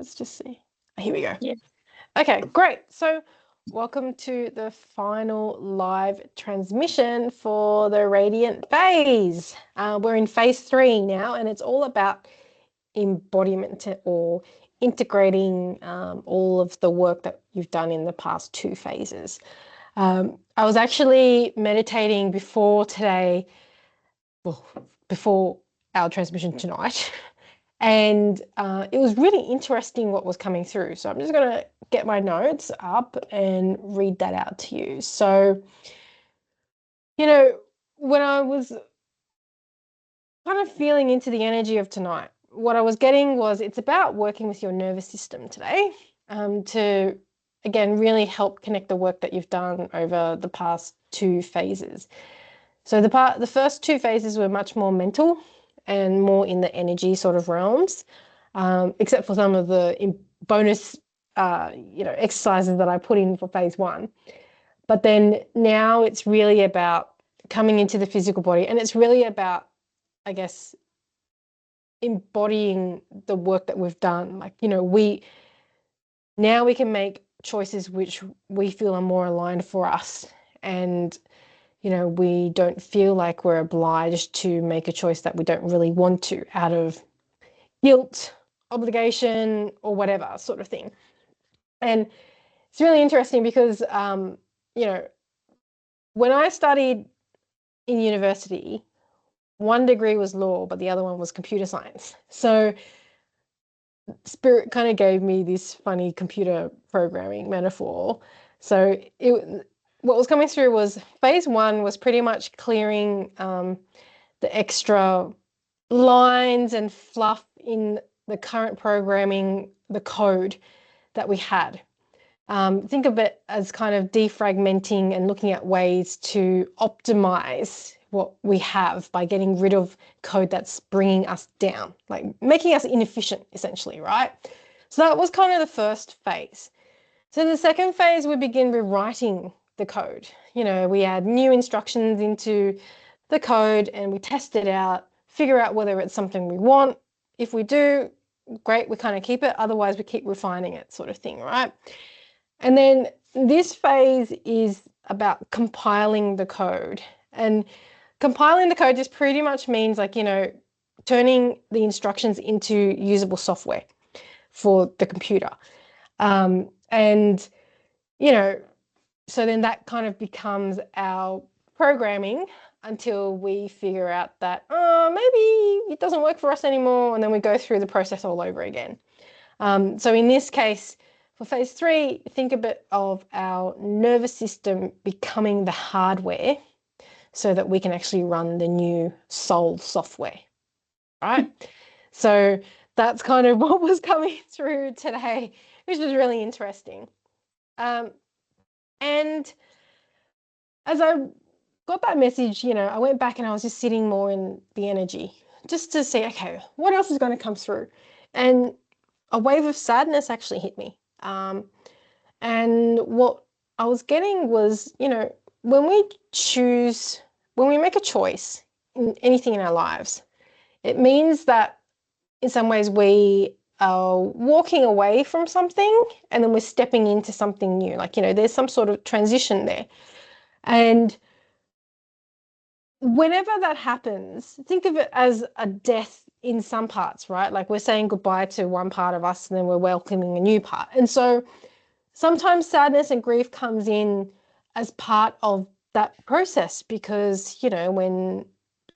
Let's just see. Here we go. Yeah. Okay, great. So welcome to the final live transmission for the Radiant phase. We're in phase 3 now, and it's all about embodiment or integrating all of the work that you've done in the past 2 phases. I was actually meditating before today, well, before our transmission tonight, and it was really interesting what was coming through. So I'm just going to get my notes up and read that out to you. So, when I was kind of feeling into the energy of tonight, what I was getting was it's about working with your nervous system today to, again, really help connect the work that you've done over the past 2 phases. So the first 2 phases were much more mental and more in the energy sort of realms, except for some of the bonus, exercises that I put in for phase 1. But then now it's really about coming into the physical body, and it's really about, I guess, embodying the work that we've done. Like, we can make choices which we feel are more aligned for us, and we don't feel like we're obliged to make a choice that we don't really want to out of guilt, obligation, or whatever sort of thing. And it's really interesting because, when I studied in university, one degree was law, but the other one was computer science. So Spirit kind of gave me this funny computer programming metaphor. So what was coming through was phase 1 was pretty much clearing the extra lines and fluff in the current programming, the code that we had. Think of it as kind of defragmenting and looking at ways to optimize what we have by getting rid of code that's bringing us down, like making us inefficient, essentially, right? So that was kind of the first phase. So the second phase, we begin rewriting the code. We add new instructions into the code and we test it out, figure out whether it's something we want. If we do, great, we kind of keep it. Otherwise, we keep refining it, sort of thing, right? And then this phase is about compiling the code. And compiling the code just pretty much means turning the instructions into usable software for the computer. So then that kind of becomes our programming until we figure out that, maybe it doesn't work for us anymore, and then we go through the process all over again. So in this case, for phase 3, think a bit of our nervous system becoming the hardware so that we can actually run the new soul software, right? So that's kind of what was coming through today, which was really interesting. And as I got that message, I went back and I was just sitting more in the energy just to see, okay, what else is going to come through? And a wave of sadness actually hit me. And what I was getting was, when we make a choice in anything in our lives, it means that in some ways we are walking away from something and then we're stepping into something new. Like, there's some sort of transition there. And whenever that happens, think of it as a death in some parts, right? Like we're saying goodbye to one part of us and then we're welcoming a new part. And so sometimes sadness and grief comes in as part of that process because, when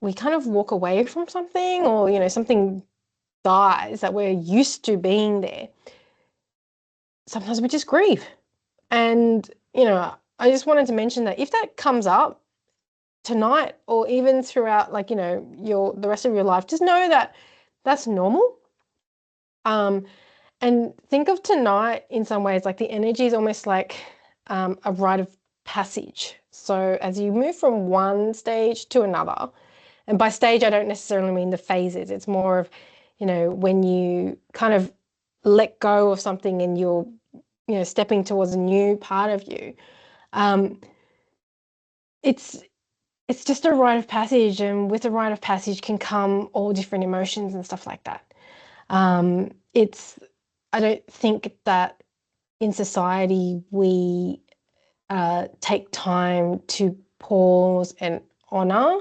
we kind of walk away from something or, something dies that we're used to being there, sometimes we just grieve. And, I just wanted to mention that if that comes up tonight or even throughout, the rest of your life, just know that that's normal. And think of tonight in some ways, like the energy is almost like a rite of passage. So as you move from one stage to another, and by stage, I don't necessarily mean the phases. It's more of, when you kind of let go of something and you're, stepping towards a new part of you. It's just a rite of passage, and with a rite of passage can come all different emotions and stuff like that. It's I don't think that in society we take time to pause and honor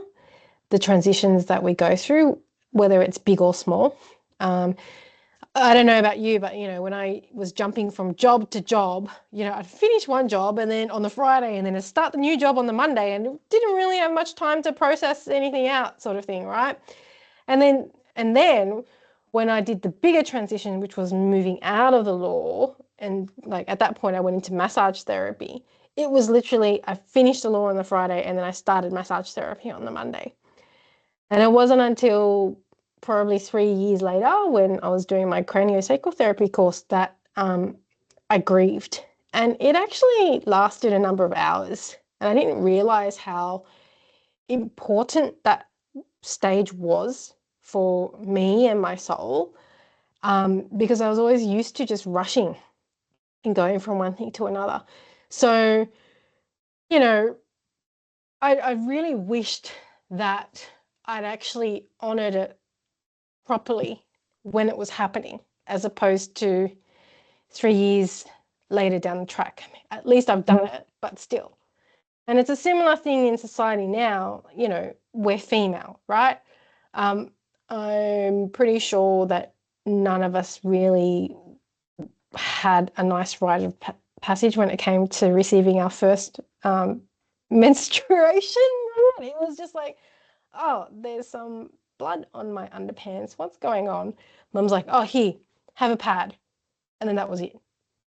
the transitions that we go through, whether it's big or small. I don't know about you, but when I was jumping from job to job, I'd finish one job and then on the Friday and then I'd start the new job on the Monday and didn't really have much time to process anything out, sort of thing, right? And then when I did the bigger transition, which was moving out of the law, and like at that point I went into massage therapy. It was literally I finished the law on the Friday and then I started massage therapy on the Monday. And it wasn't until probably 3 years later when I was doing my craniosacral therapy course that I grieved. And it actually lasted a number of hours. And I didn't realize how important that stage was for me and my soul, because I was always used to just rushing and going from one thing to another. So, I really wished that I'd actually honored it properly when it was happening, as opposed to 3 years later down the track. At least I've done it, but still. And it's a similar thing in society now. We're female, right? I'm pretty sure that none of us really had a nice rite of passage when it came to receiving our first menstruation. It was just like, oh, there's some blood on my underpants. What's going on? Mum's like, oh, here, have a pad. And then that was it.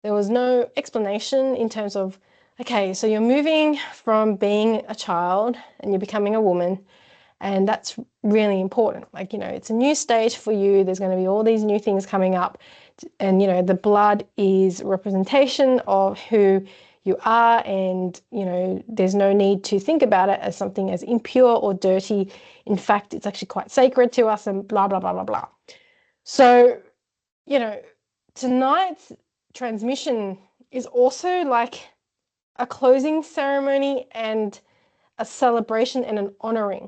There was no explanation in terms of, okay, so you're moving from being a child and you're becoming a woman. And that's really important. Like, it's a new stage for you. There's going to be all these new things coming up. And, the blood is representation of who you are. And, there's no need to think about it as something as impure or dirty. In fact, it's actually quite sacred to us and blah, blah, blah, blah, blah. So, tonight's transmission is also like a closing ceremony and a celebration and an honoring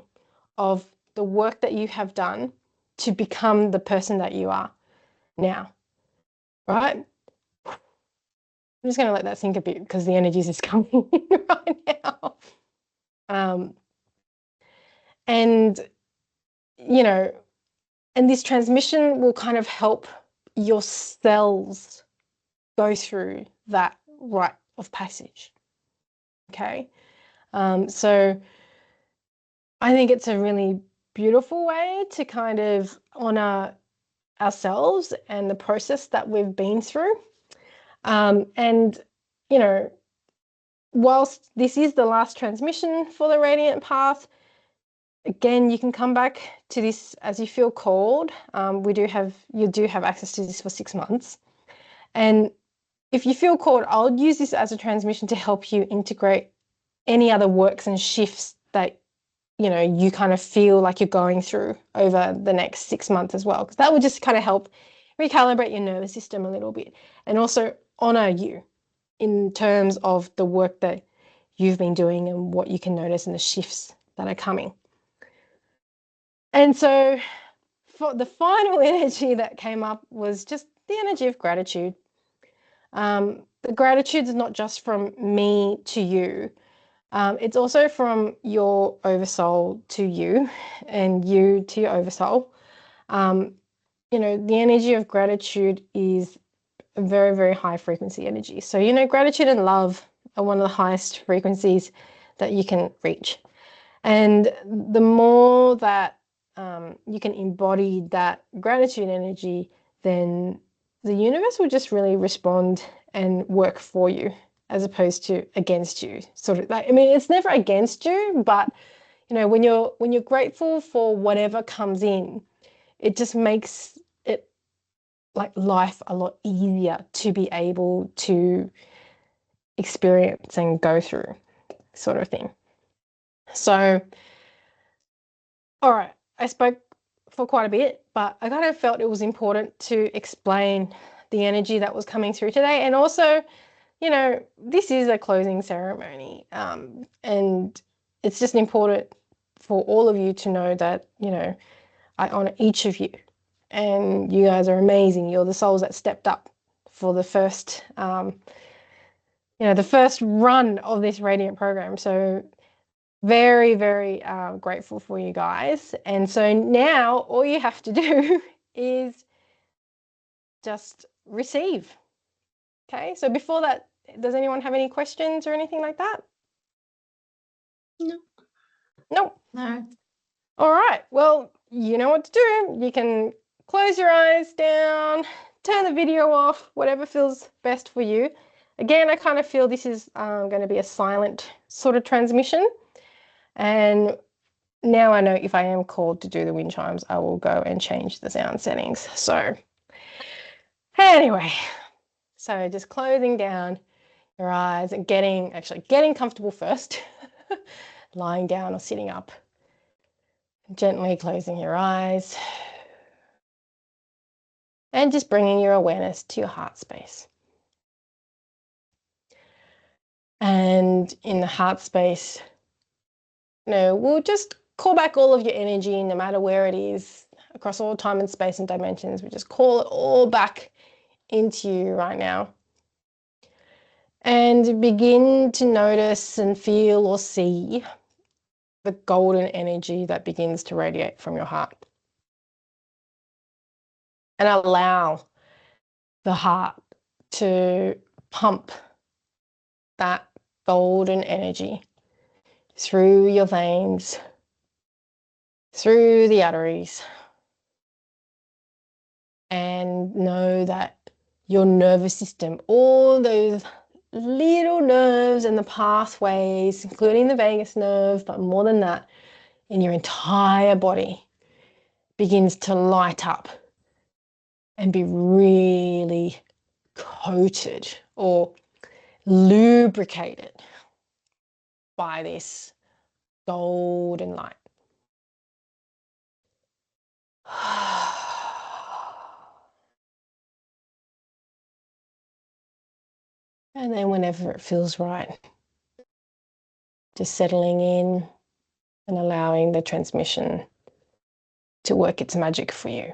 of the work that you have done to become the person that you are now, right? I'm just going to let that sink a bit because the energy is just coming in right now. And, and this transmission will kind of help your cells go through that rite of passage. Okay. So I think it's a really beautiful way to kind of honor ourselves and the process that we've been through. And, whilst this is the last transmission for the Radiant Path, again, you can come back to this as you feel called. You do have access to this for 6 months. And if you feel called, I'll use this as a transmission to help you integrate any other works and shifts that you kind of feel like you're going through over the next 6 months as well, because that will just kind of help recalibrate your nervous system a little bit and also honor you in terms of the work that you've been doing and what you can notice in the shifts that are coming. And so for the final energy that came up was just the energy of gratitude. The gratitude is not just from me to you. It's also from your oversoul to you and you to your oversoul. The energy of gratitude is a very, very high frequency energy. So, gratitude and love are one of the highest frequencies that you can reach. And the more that you can embody that gratitude energy, then the universe will just really respond and work for you as opposed to against you. Sort of like, it's never against you, but when you're grateful for whatever comes in, it just makes it like life a lot easier to be able to experience and go through, sort of thing. So, all right, I spoke for quite a bit, but I kind of felt it was important to explain the energy that was coming through today. And also, this is a closing ceremony, and it's just important for all of you to know that, I honor each of you, and you guys are amazing. You're the souls that stepped up for the first, the first run of this Radiant program. So very, very grateful for you guys. And so now all you have to do is just receive. Okay, so before that, does anyone have any questions or anything like that? No. Nope. No. All right, well, you know what to do. You can close your eyes down, turn the video off, whatever feels best for you. Again, I kind of feel this is going to be a silent sort of transmission. And now I know if I am called to do the wind chimes, I will go and change the sound settings. So anyway, so just closing down your eyes and getting comfortable first, lying down or sitting up. Gently closing your eyes and just bringing your awareness to your heart space. And in the heart space, we'll just call back all of your energy, no matter where it is, across all time and space and dimensions. We just call it all back into you right now. And begin to notice and feel or see the golden energy that begins to radiate from your heart. And allow the heart to pump that golden energy through your veins, through the arteries, and know that your nervous system, all those little nerves and the pathways, including the vagus nerve, but more than that, in your entire body, begins to light up and be really coated or lubricated by this golden light. And then whenever it feels right, just settling in and allowing the transmission to work its magic for you.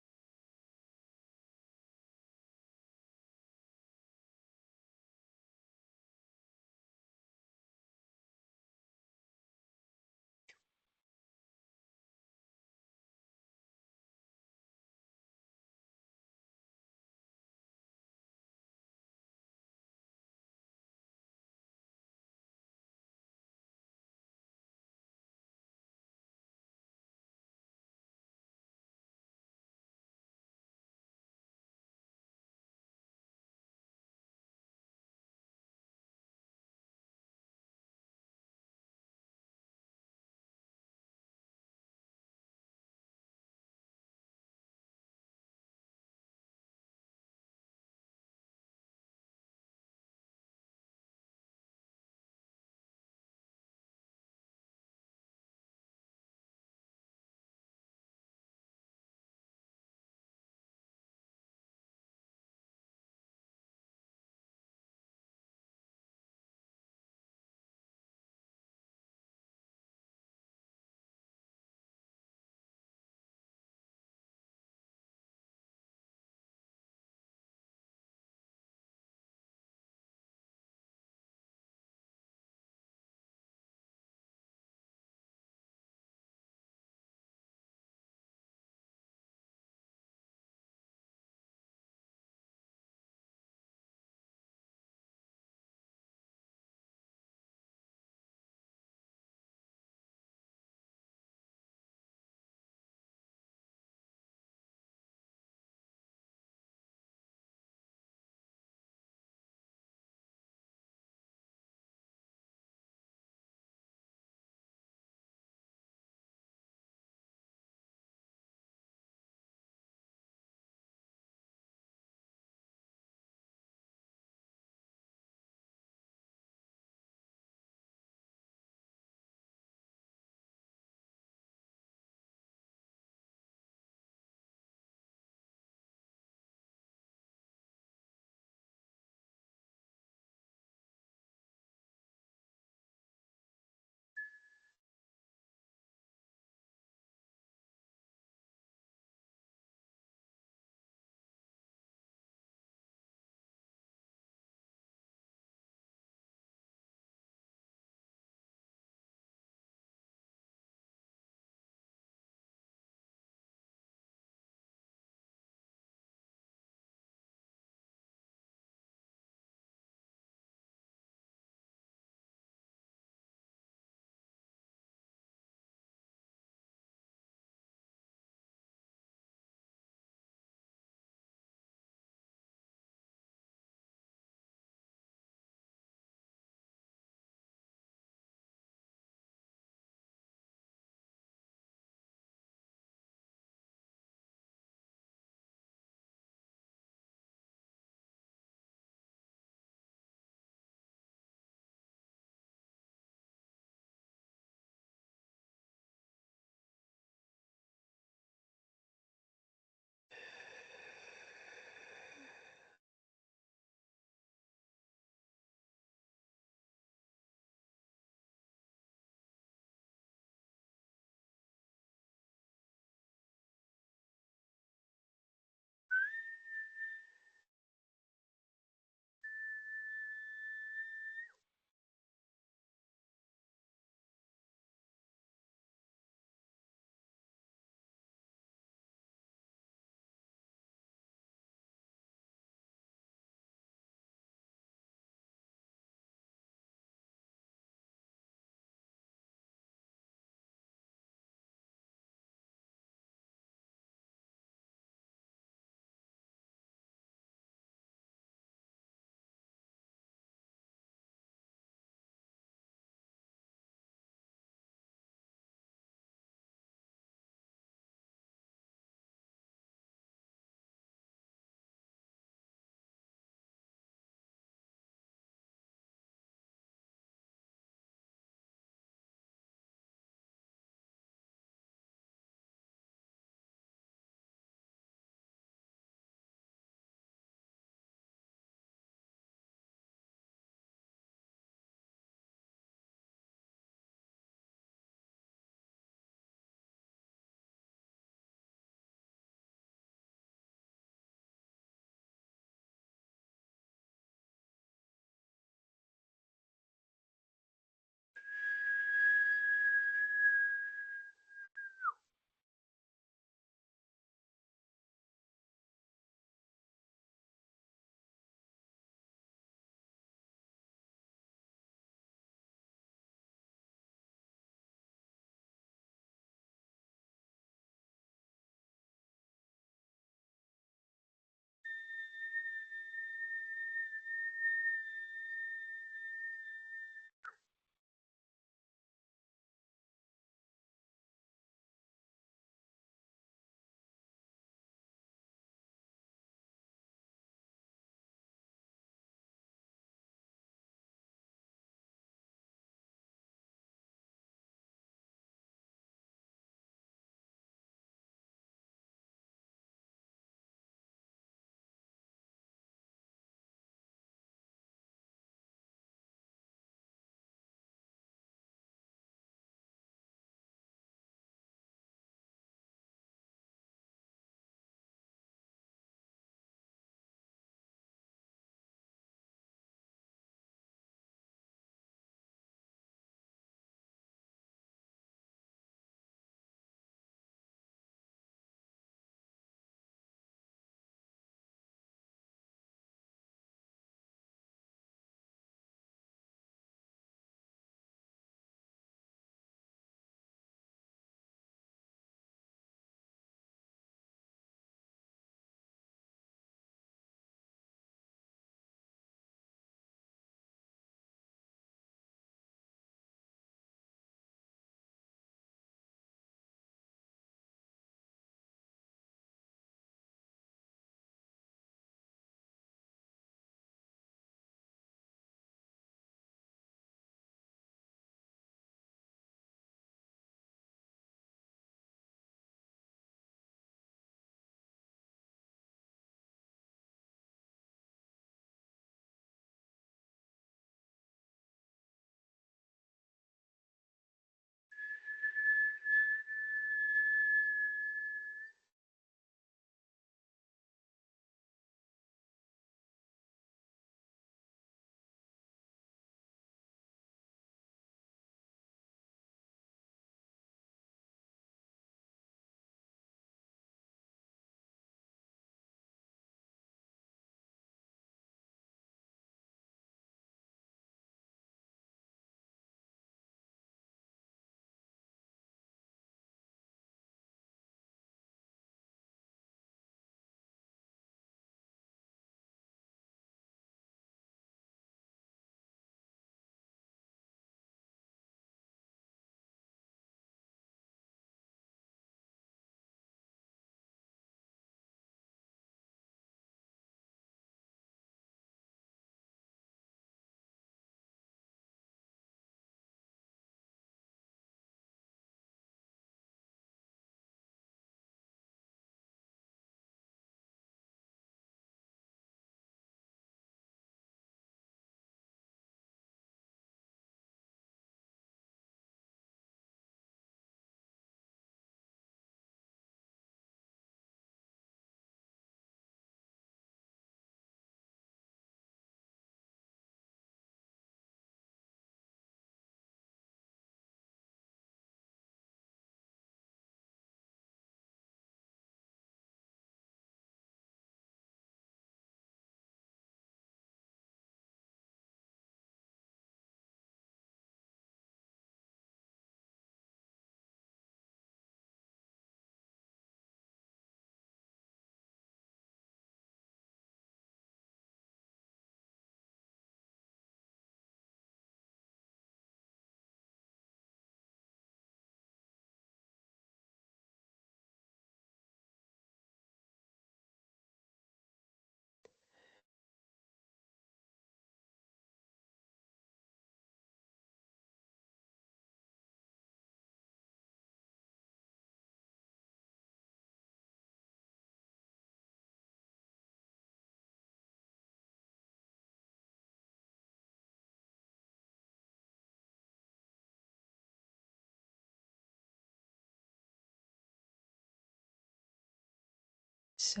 So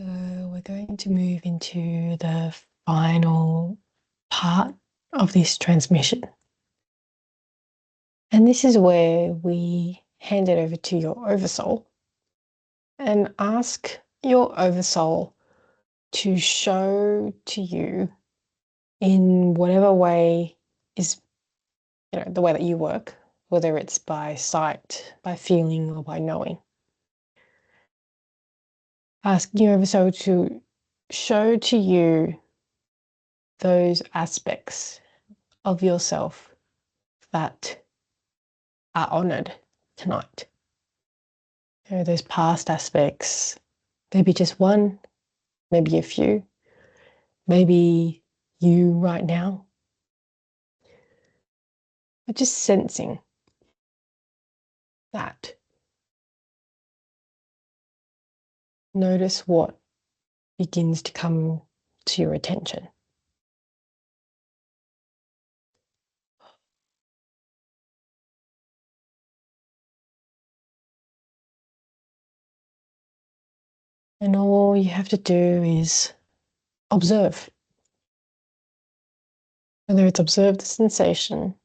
we're going to move into the final part of this transmission. And this is where we hand it over to your oversoul and ask your oversoul to show to you in whatever way is, the way that you work, whether it's by sight, by feeling, or by knowing. Ask your oversoul to show to you those aspects of yourself that are honored tonight. Those past aspects, maybe just one, maybe a few, maybe you right now, but just sensing that. Notice what begins to come to your attention. And all you have to do is observe. Whether it's observe the sensation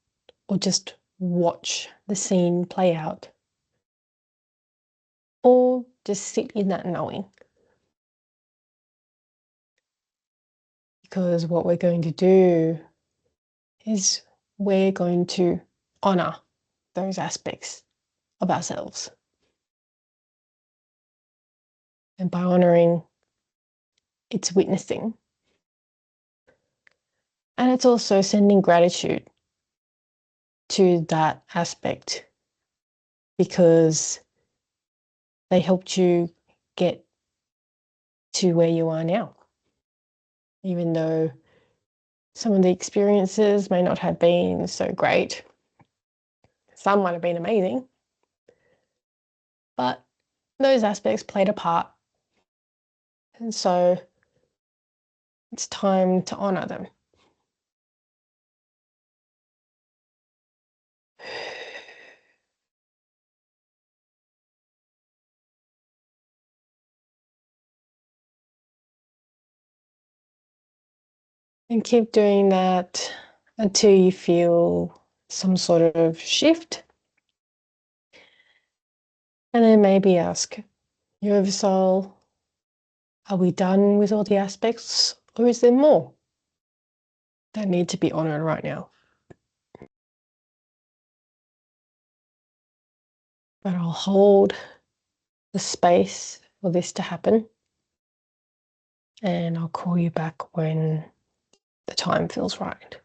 or just watch the scene play out, or just sit in that knowing. Because what we're going to do is we're going to honor those aspects of ourselves. And by honoring, it's witnessing. And it's also sending gratitude to that aspect because they helped you get to where you are now. Even though some of the experiences may not have been so great, some might have been amazing, but those aspects played a part. And so it's time to honor them. And keep doing that until you feel some sort of shift. And then maybe ask your oversoul, are we done with all the aspects, or is there more that need to be honored right now? But I'll hold the space for this to happen, and I'll call you back when the time feels right.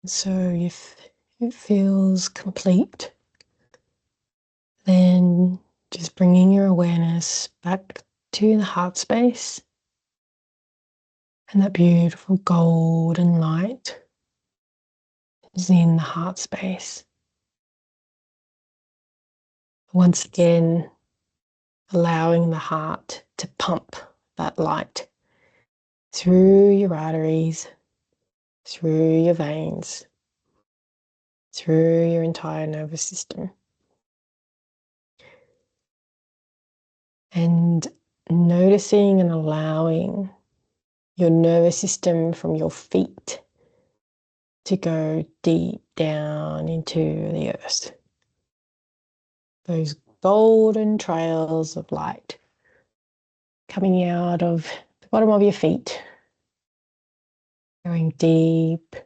So if it feels complete, then just bringing your awareness back to the heart space and that beautiful golden light is in the heart space. Once again, allowing the heart to pump that light through your arteries, through your veins, through your entire nervous system. And noticing and allowing your nervous system from your feet to go deep down into the earth. Those golden trails of light coming out of the bottom of your feet, going deep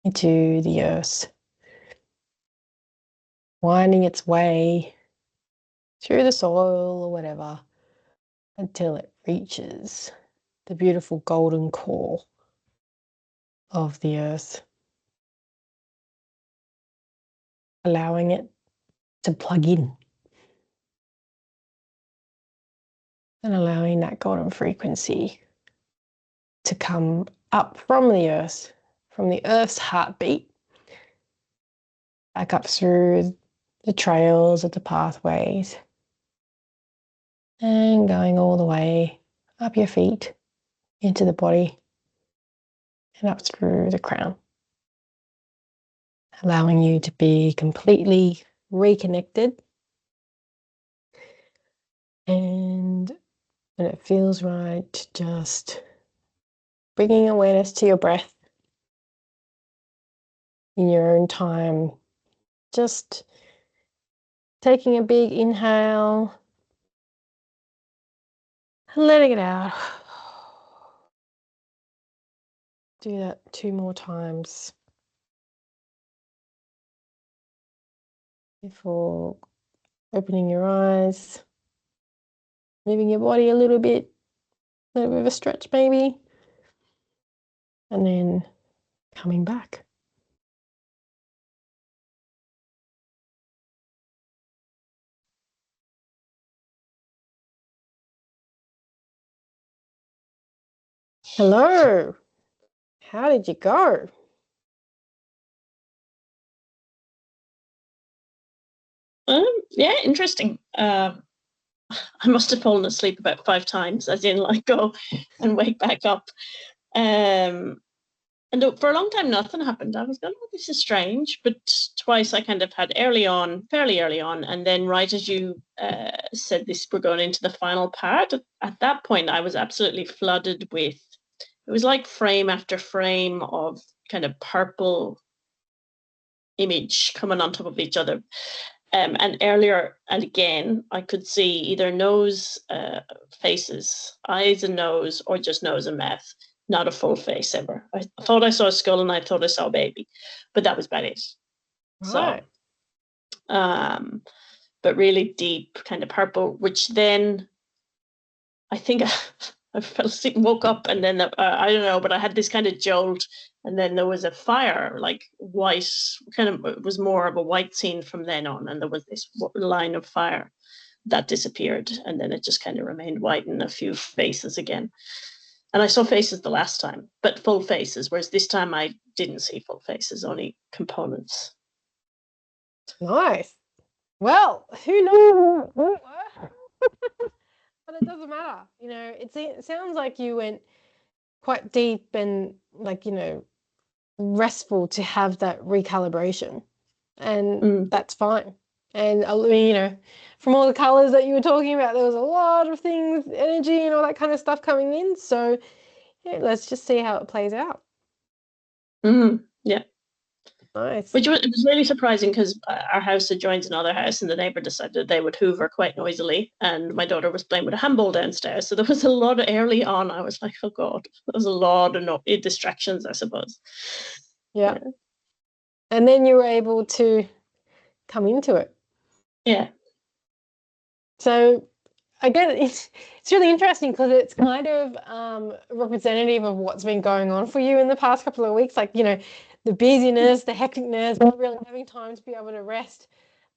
into the earth, winding its way through the soil or whatever until it reaches the beautiful golden core of the earth, allowing it to plug in and allowing that golden frequency to come up from the earth's heartbeat, back up through the trails of the pathways, and going all the way up your feet into the body and up through the crown, allowing you to be completely reconnected. And when it feels right, just bringing awareness to your breath in your own time, just taking a big inhale, letting it out. Do that 2 more times before opening your eyes, moving your body a little bit of a stretch maybe, and then coming back. Hello, how did you go? Yeah, interesting. I must have fallen asleep about 5 times, as in like go and wake back up. And for a long time, nothing happened. I was going, oh, this is strange. But twice I kind of had fairly early on. And then right as you said this, we're going into the final part. At that point, I was absolutely flooded with, it was like frame after frame of kind of purple image coming on top of each other. And earlier and again, I could see either nose, faces, eyes and nose, or just nose and mouth, not a full face ever. I thought I saw a skull and I thought I saw a baby, but that was about it. Right. So, but really deep kind of purple, which then I think I fell asleep and woke up, and then I don't know, but I had this kind of jolt, and then there was a fire, like white, kind of, it was more of a white scene from then on, and there was this line of fire that disappeared, and then it just kind of remained white and a few faces again. And I saw faces the last time, but full faces, whereas this time I didn't see full faces, only components. Nice. Well, who knows? But it doesn't matter. You know, it sounds like you went quite deep and like, restful to have that recalibration. And that's fine. And I mean, from all the colors that you were talking about, there was a lot of things, energy and all that kind of stuff coming in. So yeah, let's just see how it plays out. Yeah. Nice. Which was really surprising because our house adjoins another house, and the neighbour decided they would hoover quite noisily, and my daughter was playing with a handball downstairs. So there was a lot of early on. I was like, oh god, there was a lot of distractions, I suppose. Yeah. And then you were able to come into it. Yeah. So again, it's really interesting because it's kind of representative of what's been going on for you in the past couple of weeks. Like, the busyness, the hecticness, not really having time to be able to rest.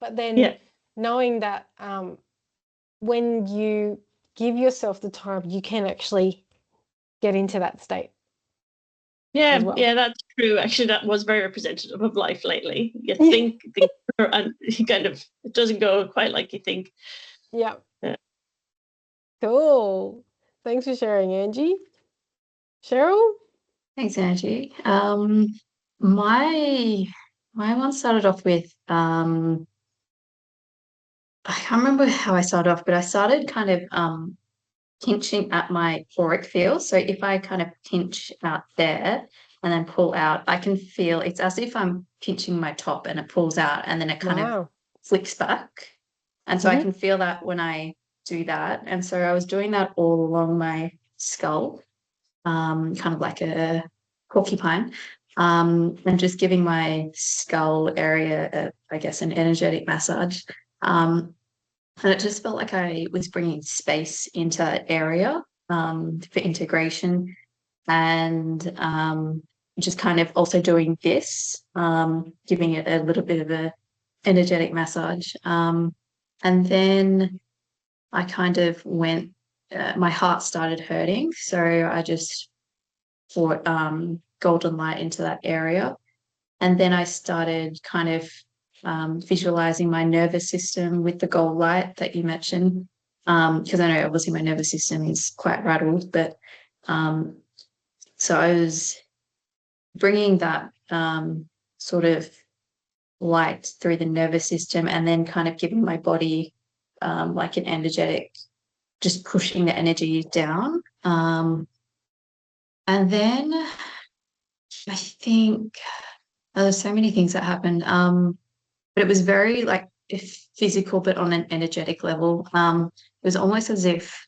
But then knowing that when you give yourself the time, you can actually get into that state. Yeah, well. yeah, that's true. Actually, that was very representative of life lately. You think and you kind of, it doesn't go quite like you think. Yeah. Cool. Thanks for sharing, Angie. Cheryl? Thanks, Angie. My one started off with I can't remember how I started off, but I started kind of pinching at my auric field. So if I kind of pinch out there and then pull out, I can feel it's as if I'm pinching my top and it pulls out and then it kind of flicks back. And so I can feel that when I do that. And so I was doing that all along my skull, kind of like a porcupine, and just giving my skull area, I guess, an energetic massage. And it just felt like I was bringing space into that area for integration, and just kind of also doing this, giving it a little bit of a energetic massage. And then I kind of went, my heart started hurting. So I just brought golden light into that area. And then I started kind of visualizing my nervous system with the gold light that you mentioned, because I know obviously my nervous system is quite rattled, but so I was bringing that sort of light through the nervous system and then kind of giving my body like an energetic, just pushing the energy down. And then I think there's so many things that happened. But it was very like physical, but on an energetic level. It was almost as if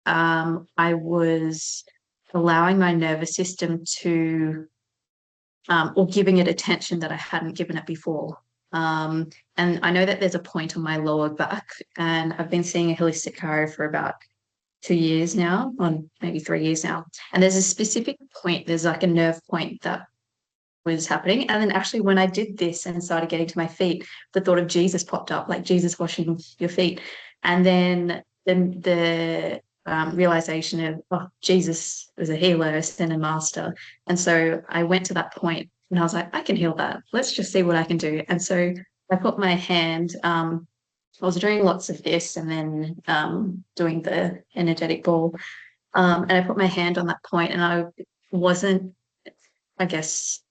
I was allowing my nervous system to, or giving it attention that I hadn't given it before. And I know that there's a point on my lower back, and I've been seeing a holistic chiro for about 2 years now, or maybe 3 years now. And there's a specific point, there's like a nerve point that was happening. And then actually when I did this and started getting to my feet, the thought of Jesus popped up, like Jesus washing your feet. And then the realization of, oh, Jesus was a healer and a master. And so I went to that point and I was like, I can heal that. Let's just see what I can do. And so I put my hand, I was doing lots of this and then doing the energetic ball. And I put my hand on that point and I wasn't, I guess,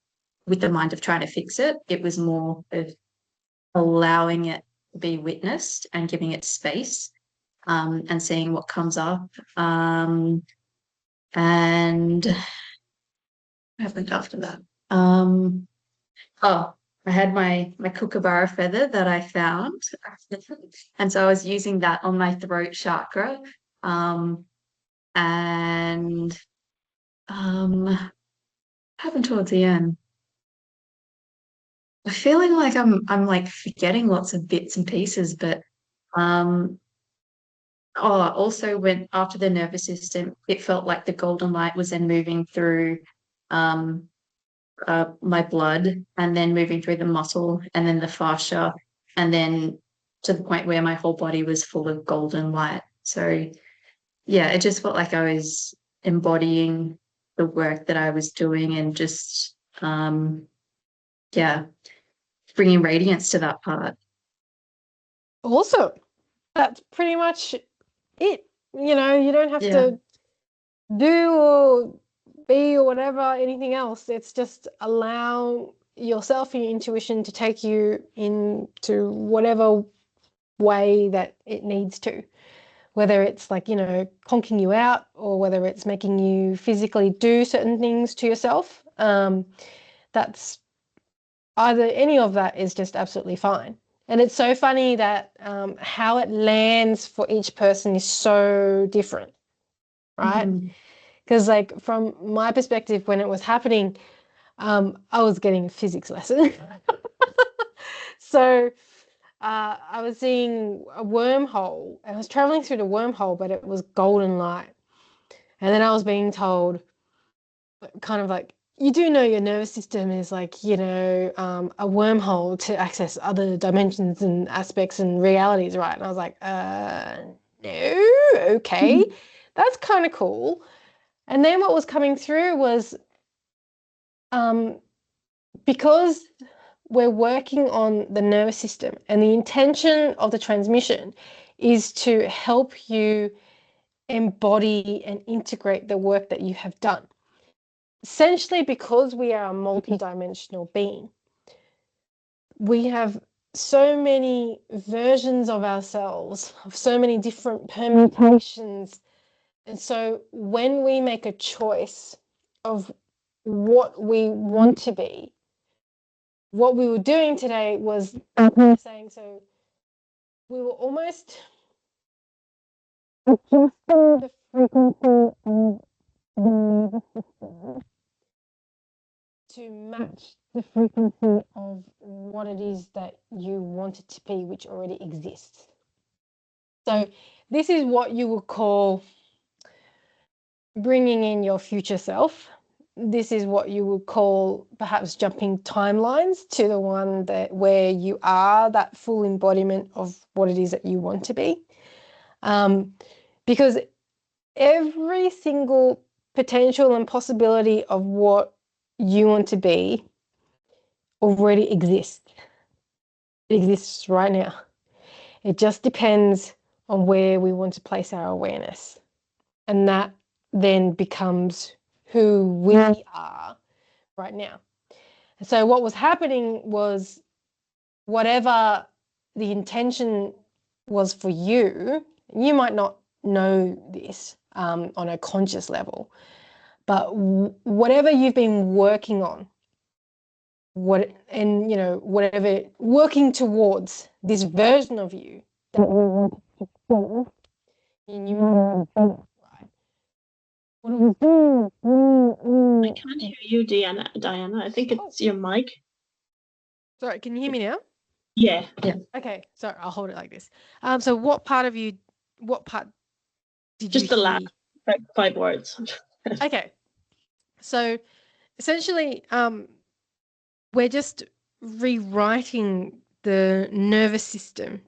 with the mind of trying to fix it. It was more of allowing it to be witnessed and giving it space, and seeing what comes up. And what happened after that? I had my kookaburra feather that I found. And so I was using that on my throat chakra. And what happened towards the end? I'm feeling like I'm like forgetting lots of bits and pieces, but also when after the nervous system, it felt like the golden light was then moving through my blood and then moving through the muscle and then the fascia and then to the point where my whole body was full of golden light. So yeah, it just felt like I was embodying the work that I was doing and just bringing radiance to that part. Awesome. That's pretty much it. You know, you don't have to do or be or whatever, anything else. It's just allow yourself and your intuition to take you into whatever way that it needs to. Whether it's like, you know, conking you out or whether it's making you physically do certain things to yourself. That's either any of that is just absolutely fine. And it's so funny that how it lands for each person is so different, right? Because like from my perspective, when it was happening, I was getting a physics lesson. So I was seeing a wormhole. I was traveling through the wormhole, but it was golden light. And then I was being told kind of like, you do know your nervous system is like, a wormhole to access other dimensions and aspects and realities, right? And I was like, no, okay, that's kind of cool. And then what was coming through was, because we're working on the nervous system and the intention of the transmission is to help you embody and integrate the work that you have done. Essentially, because we are a multidimensional being, we have so many versions of ourselves, of so many different permutations. And so when we make a choice of what we want to be, what we were doing today was saying, so we were almost adjusting the frequency of the nervous system to match the frequency of what it is that you want it to be, which already exists. So this is what you would call bringing in your future self. This is what you would call perhaps jumping timelines to the one that where you are that full embodiment of what it is that you want to be. Because every single potential and possibility of what you want to be already exists. It exists right now. It just depends on where we want to place our awareness. And that then becomes who we are right now. And so what was happening was whatever the intention was for you, you might not know this on a conscious level, but whatever you've been working on, whatever working towards this version of you that you want to show, and you want to be, right? What it was doing. I can't hear you, Diana. I think it's your mic. Sorry, can you hear me now? Yeah. Okay, sorry, I'll hold it like this. So what part did Just you the hear? last 5 words. Okay, so essentially, we're just rewriting the nervous system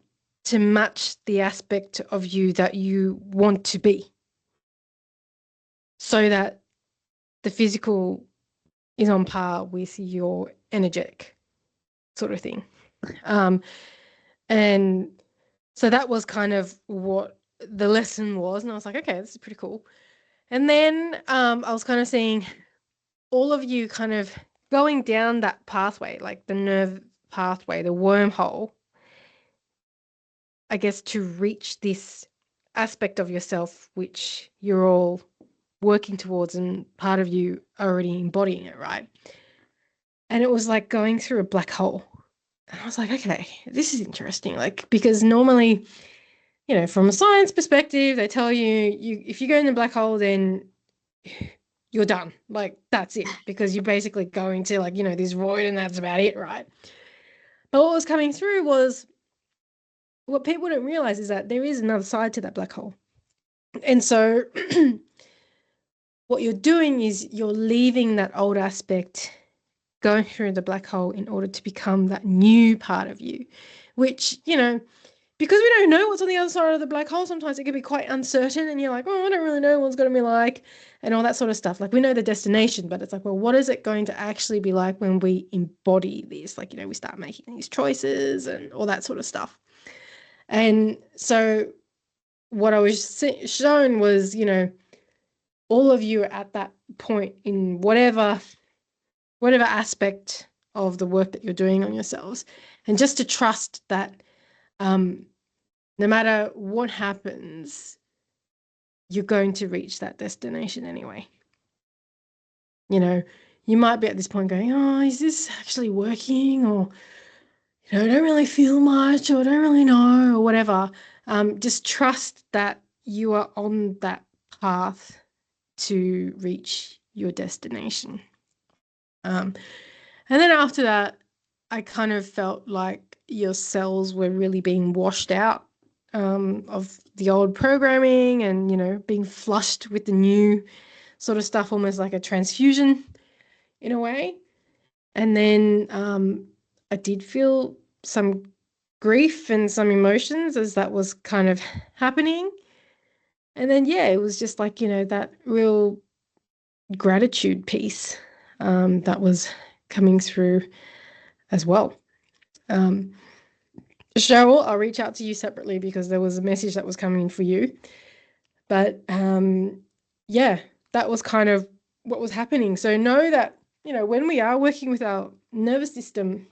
to match the aspect of you that you want to be, so that the physical is on par with your energetic sort of thing. And so that was kind of what the lesson was. And I was like, okay, this is pretty cool. And then I was kind of seeing all of you kind of going down that pathway, like the nerve pathway, the wormhole, I guess, to reach this aspect of yourself which you're all working towards and part of you already embodying it, right? And it was like going through a black hole. And I was like, okay, this is interesting. Like, because normally, from a science perspective, they tell you if you go in the black hole, then you're done. Like, that's it, because you're basically going to this void and that's about it, right? But what was coming through was what people don't realize is that there is another side to that black hole. And so what you're doing is you're leaving that old aspect, going through the black hole in order to become that new part of you, which, because we don't know what's on the other side of the black hole, sometimes it can be quite uncertain and you're like, oh, I don't really know what it's going to be like and all that sort of stuff. Like, we know the destination, but it's like, well, what is it going to actually be like when we embody this? Like, we start making these choices and all that sort of stuff. And so what I was shown was, all of you are at that point in whatever aspect of the work that you're doing on yourselves, and just to trust that no matter what happens, you're going to reach that destination anyway. You might be at this point going, oh, is this actually working? Or, I don't really feel much, or I don't really know, or whatever. Just trust that you are on that path to reach your destination. And then after that, I kind of felt like your cells were really being washed out of the old programming and, being flushed with the new sort of stuff, almost like a transfusion. in a way. And then I did feel some grief and some emotions as that was kind of happening. And then, yeah, it was just like, that real gratitude piece that was coming through as well. Cheryl, I'll reach out to you separately because there was a message that was coming for you. But yeah, that was kind of what was happening. So know that, when we are working with our nervous system,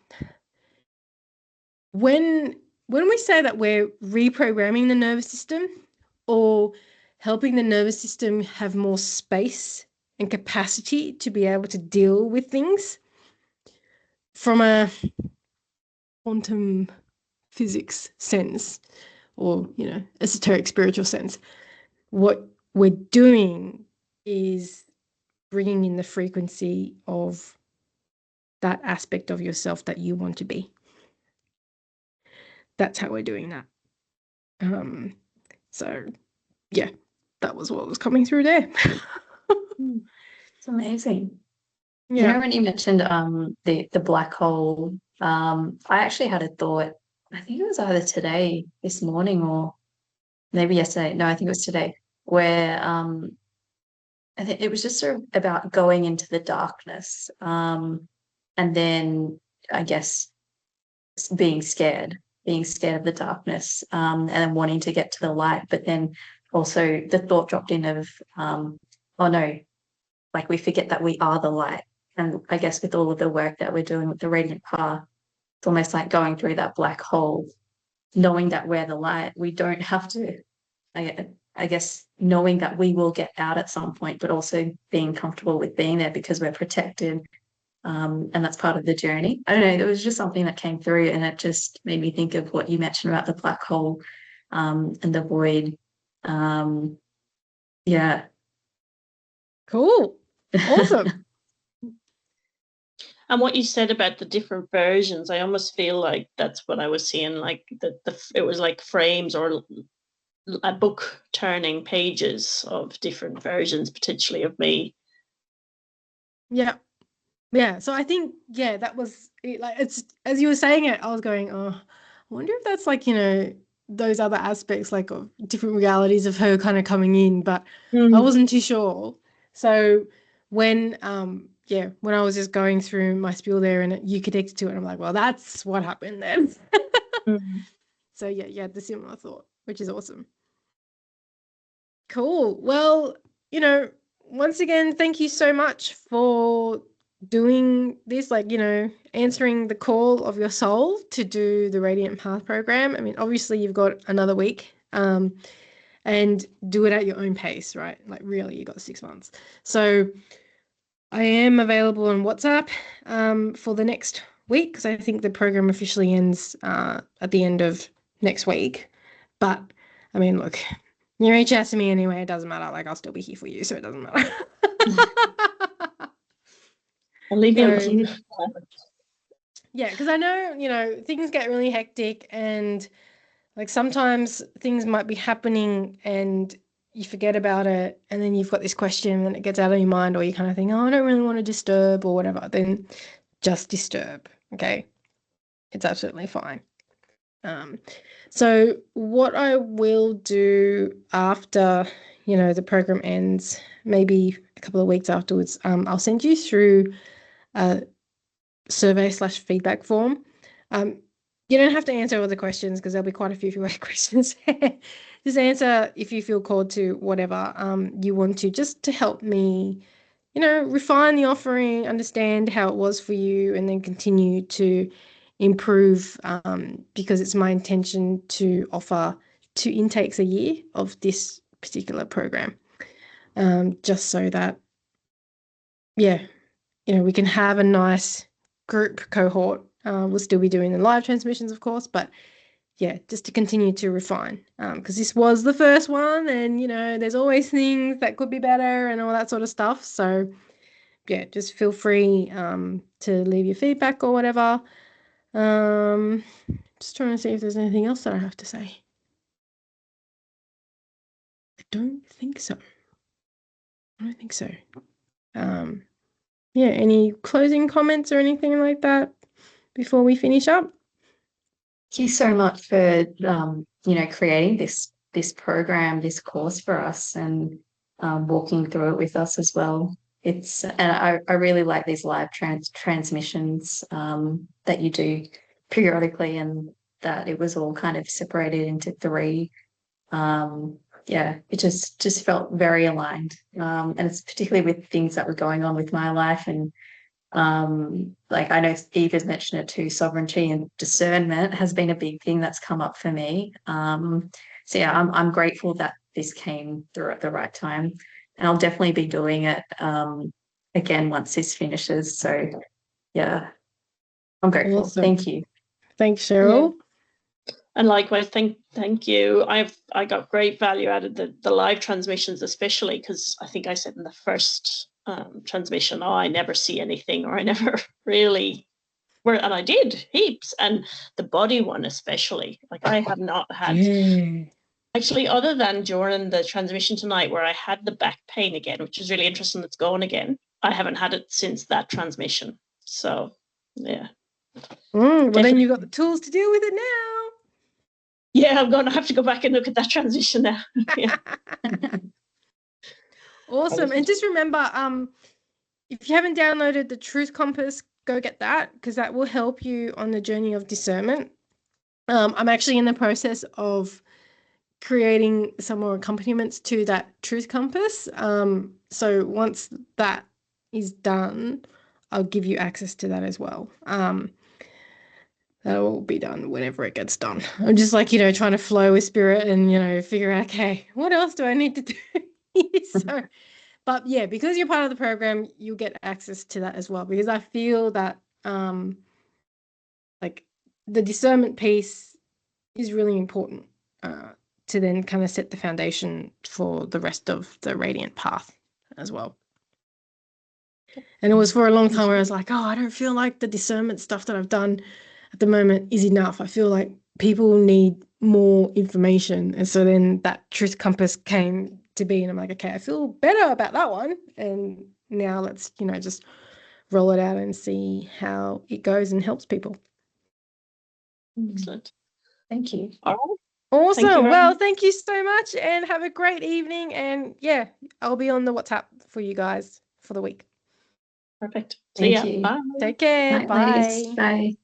when we say that we're reprogramming the nervous system or helping the nervous system have more space and capacity to be able to deal with things from a quantum physics sense or, esoteric spiritual sense, what we're doing is bringing in the frequency of that aspect of yourself that you want to be. That's how we're doing that. So yeah, that was what was coming through there. It's amazing. Yeah. When you mentioned the black hole, I actually had a thought, I think it was either today, this morning, or maybe yesterday. No, I think it was today, where I think it was just sort of about going into the darkness, and then I guess being scared of the darkness, and then wanting to get to the light, but then also the thought dropped in of, oh no, like we forget that we are the light. And I guess with all of the work that we're doing with the Radiant Path, it's almost like going through that black hole, knowing that we're the light. We don't have to, I guess, knowing that we will get out at some point, but also being comfortable with being there because we're protected. And that's part of the journey. I don't know, there was just something that came through and it just made me think of what you mentioned about the black hole, and the void. Yeah. Cool. Awesome. And what you said about the different versions, I almost feel like that's what I was seeing, like it was like frames or a book turning pages of different versions potentially of me. Yeah. Yeah. So I think, yeah, that was it. Like, it's, as you were saying it, I was going, oh, I wonder if that's like, those other aspects, like of different realities of her kind of coming in, but I wasn't too sure. So when when I was just going through my spiel there and you connected to it, I'm like, well, that's what happened then. So yeah, the similar thought, which is awesome. Cool. Well, once again, thank you so much for doing this, like, answering the call of your soul to do the Radiant Path program. I mean, obviously you've got another week, and do it at your own pace, right? Like, really, you got 6 months. So I am available on WhatsApp for the next week because I think the program officially ends at the end of next week. But I mean, look, you reach out to me anyway, it doesn't matter. Like, I'll still be here for you, so it doesn't matter. I'll leave you alone. Yeah, because I know, things get really hectic and like sometimes things might be happening and you forget about it and then you've got this question and it gets out of your mind or you kind of think, oh, I don't really want to disturb or whatever. Then just disturb, okay? It's absolutely fine. So what I will do after, the program ends, maybe a couple of weeks afterwards, I'll send you through a survey/feedback form. You don't have to answer all the questions because there'll be quite a few questions. Just answer if you feel called to whatever you want to, just to help me, refine the offering, understand how it was for you, and then continue to improve, because it's my intention to offer 2 intakes a year of this particular program, just so that, we can have a nice group cohort. We'll still be doing the live transmissions, of course, but yeah, just to continue to refine, because this was the first one and, there's always things that could be better and all that sort of stuff. So yeah, just feel free to leave your feedback or whatever. Just trying to see if there's anything else that I have to say. I don't think so. yeah, any closing comments or anything like that before we finish up? Thank you so much for creating this program, this course for us, and walking through it with us as well. I really like these live transmissions that you do periodically, and that it was all kind of separated into three. Yeah, it just felt very aligned, and it's particularly with things that were going on with my life. And like I know Eve has mentioned it too, sovereignty and discernment has been a big thing that's come up for me. So yeah, I'm grateful that this came through at the right time, and I'll definitely be doing it again once this finishes. So yeah, I'm grateful. Awesome. Thank you. Thanks, Cheryl. And likewise, thank you. I got great value out of the live transmissions, especially because I think I said in the first transmission, oh, I never see anything, or I never really were, and I did heaps. And the body one especially, like I have not had actually, other than during the transmission tonight where I had the back pain again, which is really interesting. It's gone again. I haven't had it since that transmission. So yeah. Well, then you got the tools to deal with it now. Yeah, I'm going to have to go back and look at that transition now. Yeah. Awesome. And just remember, if you haven't downloaded the Truth Compass, go get that, because that will help you on the journey of discernment. I'm actually in the process of creating some more accompaniments to that Truth Compass. So once that is done, I'll give you access to that as well. That will be done whenever it gets done. I'm just like, trying to flow with spirit and, figure out, okay, what else do I need to do? So, but yeah, because you're part of the program, you'll get access to that as well, because I feel that like the discernment piece is really important to then kind of set the foundation for the rest of the radiant path as well. And it was for a long time where I was like, oh, I don't feel like the discernment stuff that I've done at the moment is enough. I feel like people need more information. And so then that Truth Compass came to be, and I'm like, okay, I feel better about that one. And now let's, just roll it out and see how it goes and helps people. Excellent. Thank you. All right. Awesome. Thank you so much, and have a great evening. And yeah, I'll be on the WhatsApp for you guys for the week. Perfect. Thank See ya. you. Bye. Take care. Night, Bye. ladies. Bye.